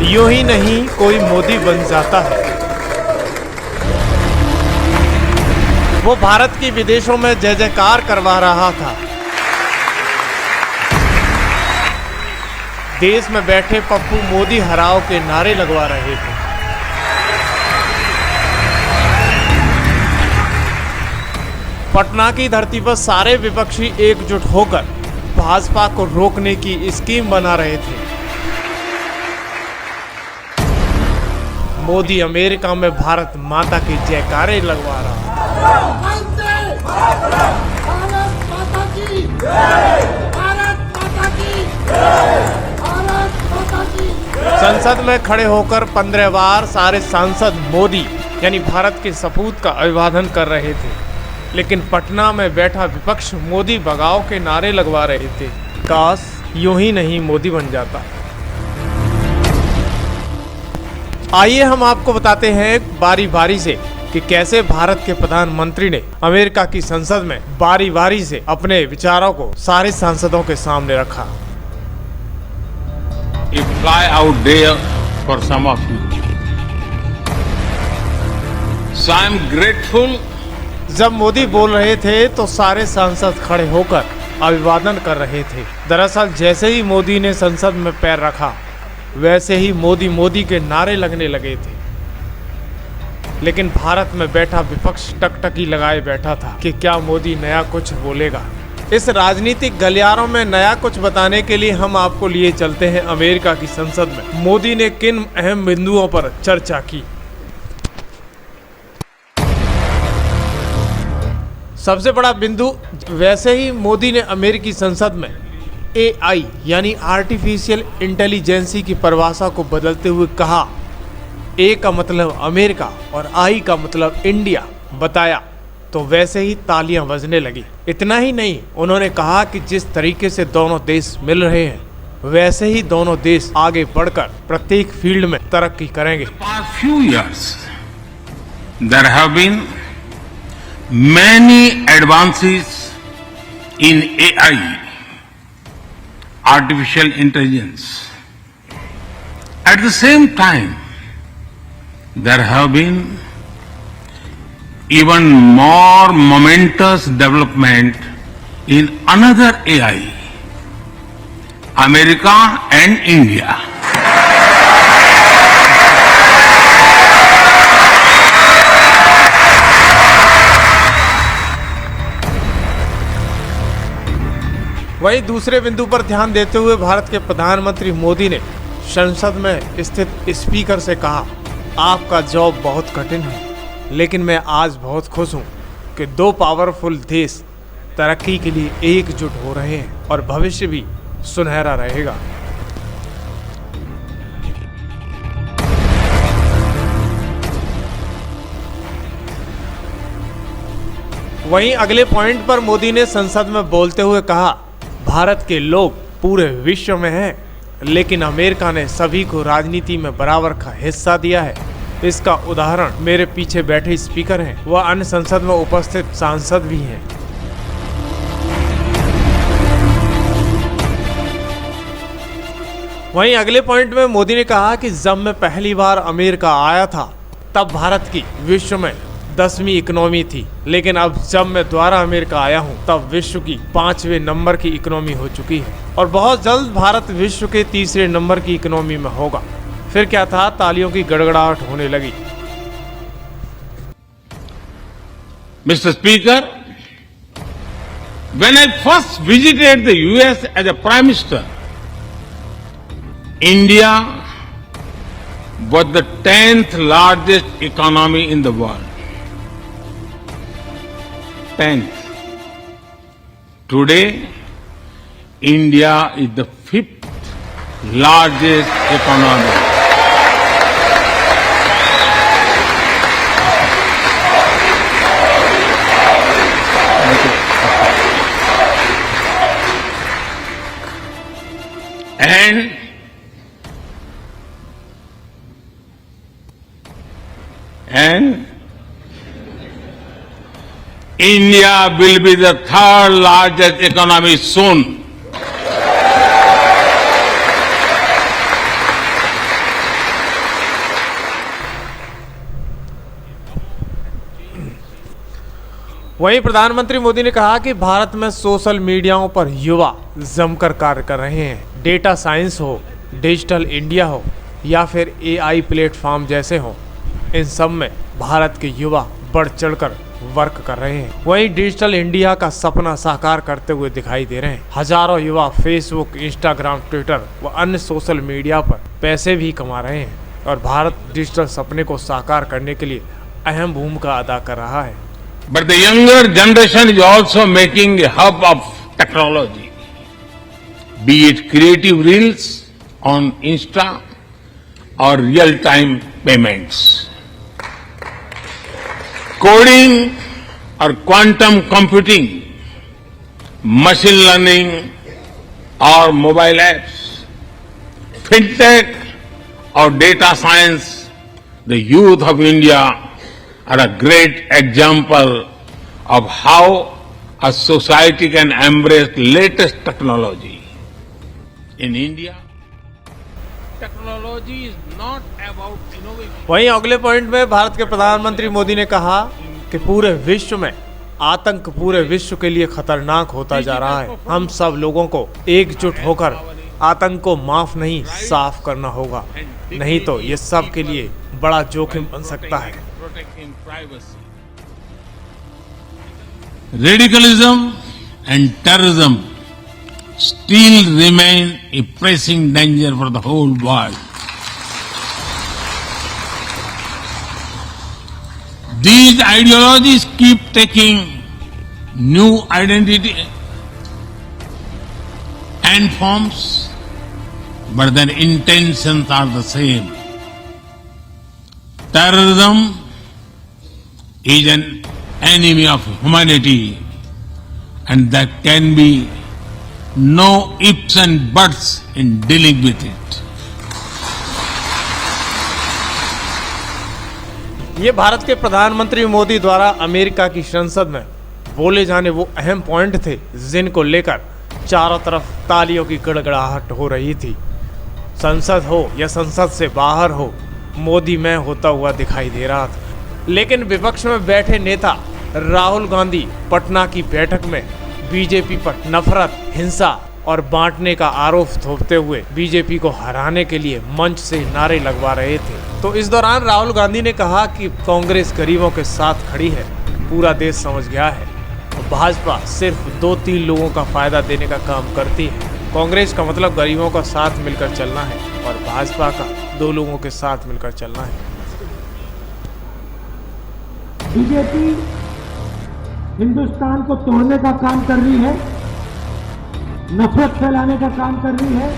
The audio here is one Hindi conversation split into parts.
यूं ही नहीं कोई मोदी बन जाता है। वो भारत की विदेशों में जय जयकार करवा रहा था। देश में बैठे पप्पू मोदी हराओ के नारे लगवा रहे थे। पटना की धरती पर सारे विपक्षी एकजुट होकर भाजपा को रोकने की स्कीम बना रहे थे। मोदी अमेरिका में भारत माता की जयकारे लगवा रहा। संसद में खड़े होकर 15 बार सारे सांसद मोदी यानी भारत के सपूत का अभिवादन कर रहे थे, लेकिन पटना में बैठा विपक्ष मोदी भगाओ के नारे लगवा रहे थे। काश यूं ही नहीं मोदी बन जाता। आइए हम आपको बताते हैं बारी बारी से कि कैसे भारत के प्रधानमंत्री ने अमेरिका की संसद में बारी बारी से अपने विचारों को सारे सांसदों के सामने रखा। You fly out there for some of you. So I am grateful. जब मोदी बोल रहे थे तो सारे सांसद खड़े होकर अभिवादन कर रहे थे। दरअसल जैसे ही मोदी ने संसद में पैर रखा वैसे ही मोदी मोदी के नारे लगने लगे थे, लेकिन भारत में बैठा विपक्ष टकटकी लगाए बैठा था कि क्या मोदी नया कुछ बोलेगा। इस राजनीतिक गलियारों में नया कुछ बताने के लिए हम आपको लिए चलते हैं अमेरिका की संसद में मोदी ने किन अहम बिंदुओं पर चर्चा की। सबसे बड़ा बिंदु, वैसे ही मोदी ने अमेरिकी संसद में AI यानी आर्टिफिशियल इंटेलिजेंसी की परिभाषा को बदलते हुए कहा, A का मतलब अमेरिका और I का मतलब इंडिया बताया तो वैसे ही तालियां बजने लगी। इतना ही नहीं, उन्होंने कहा कि जिस तरीके से दोनों देश मिल रहे हैं वैसे ही दोनों देश आगे बढ़कर प्रत्येक फील्ड में तरक्की करेंगे। Past few years, there have been many advances in AI, artificial intelligence. At the same time, there have been even more momentous development in another AI, America and India. वहीं दूसरे बिंदु पर ध्यान देते हुए भारत के प्रधानमंत्री मोदी ने संसद में स्थित स्पीकर से कहा, आपका जॉब बहुत कठिन है, लेकिन मैं आज बहुत खुश हूं कि दो पावरफुल देश तरक्की के लिए एकजुट हो रहे हैं और भविष्य भी सुनहरा रहेगा। वहीं अगले पॉइंट पर मोदी ने संसद में बोलते हुए कहा, भारत के लोग पूरे विश्व में हैं, लेकिन अमेरिका ने सभी को राजनीति में बराबर का हिस्सा दिया है। इसका उदाहरण मेरे पीछे बैठे स्पीकर हैं, वह अन्य संसद में उपस्थित सांसद भी हैं। वहीं अगले पॉइंट में मोदी ने कहा कि जब मैं पहली बार अमेरिका आया था तब भारत की विश्व में 10वीं इकोनॉमी थी, लेकिन अब जब मैं दोबारा अमेरिका आया हूं तब विश्व की 5वें नंबर की इकोनॉमी हो चुकी है और बहुत जल्द भारत विश्व के 3रे नंबर की इकोनॉमी में होगा। फिर क्या था, तालियों की गड़गड़ाहट होने लगी। Mr. Speaker, when I first visited the US as a Prime Minister, India was the 10th largest economy in the world. 10th. Today, India is the 5th largest economy. And India will be the 3rd largest economy soon. वहीं प्रधानमंत्री मोदी ने कहा कि भारत में सोशल मीडियाओं पर युवा जमकर कार्य कर रहे हैं। डेटा साइंस हो, डिजिटल इंडिया हो या फिर एआई प्लेटफॉर्म जैसे हो, इन सब में भारत के युवा बढ़ चढ़कर वर्क कर रहे हैं। वहीं डिजिटल इंडिया का सपना साकार करते हुए दिखाई दे रहे हैं। हजारों युवा फेसबुक, इंस्टाग्राम, ट्विटर व अन्य सोशल मीडिया पर पैसे भी कमा रहे हैं और भारत डिजिटल सपने को साकार करने के लिए अहम भूमिका अदा कर रहा है। But the younger generation is also making a hub of technology, be it creative reels on Insta or real-time payments, coding or quantum computing, machine learning or mobile apps, fintech or data science. The youth of India are a great example of how a society can embrace latest technology. In India, technology is not about innovation. वहीं अगले पॉइंट में भारत के प्रधानमंत्री मोदी ने कहा कि पूरे विश्व में आतंक पूरे विश्व के लिए खतरनाक होता जा रहा है। हम सब लोगों को एकजुट होकर आतंक को माफ नहीं, साफ करना होगा, नहीं तो ये सब के लिए बड़ा जोखिम बन सकता है। Protecting privacy. Radicalism and terrorism still remain a pressing danger for the whole world. These ideologies keep taking new identity and forms, but their intentions are the same. Terrorism is an enemy of humanity, and there can be no ifs and buts in dealing with it. ये भारत के प्रधानमंत्री मोदी द्वारा अमेरिका की संसद में बोले जाने वो अहम पॉइंट थे जिनको लेकर चारों तरफ तालियों की गड़गड़ाहट हो रही थी। संसद हो या संसद से बाहर हो, मोदी में होता हुआ दिखाई दे रहा था। लेकिन विपक्ष में बैठे नेता राहुल गांधी पटना की बैठक में बीजेपी पर नफरत, हिंसा और बांटने का आरोप थोपते हुए बीजेपी को हराने के लिए मंच से नारे लगवा रहे थे। तो इस दौरान राहुल गांधी ने कहा कि कांग्रेस गरीबों के साथ खड़ी है, पूरा देश समझ गया है। भाजपा सिर्फ 2-3 लोगों का फायदा देने का काम करती है। कांग्रेस का मतलब गरीबों का साथ मिलकर चलना है और भाजपा का 2 लोगों के साथ मिलकर चलना है। बीजेपी हिंदुस्तान को तोड़ने का काम कर रही है, नफरत फैलाने का काम कर रही है,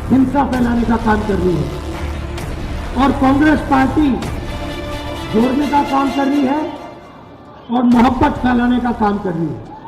हिंसा फैलाने का काम कर रही है और कांग्रेस पार्टी जोड़ने का काम कर रही है और मोहब्बत फैलाने का काम कर रही है।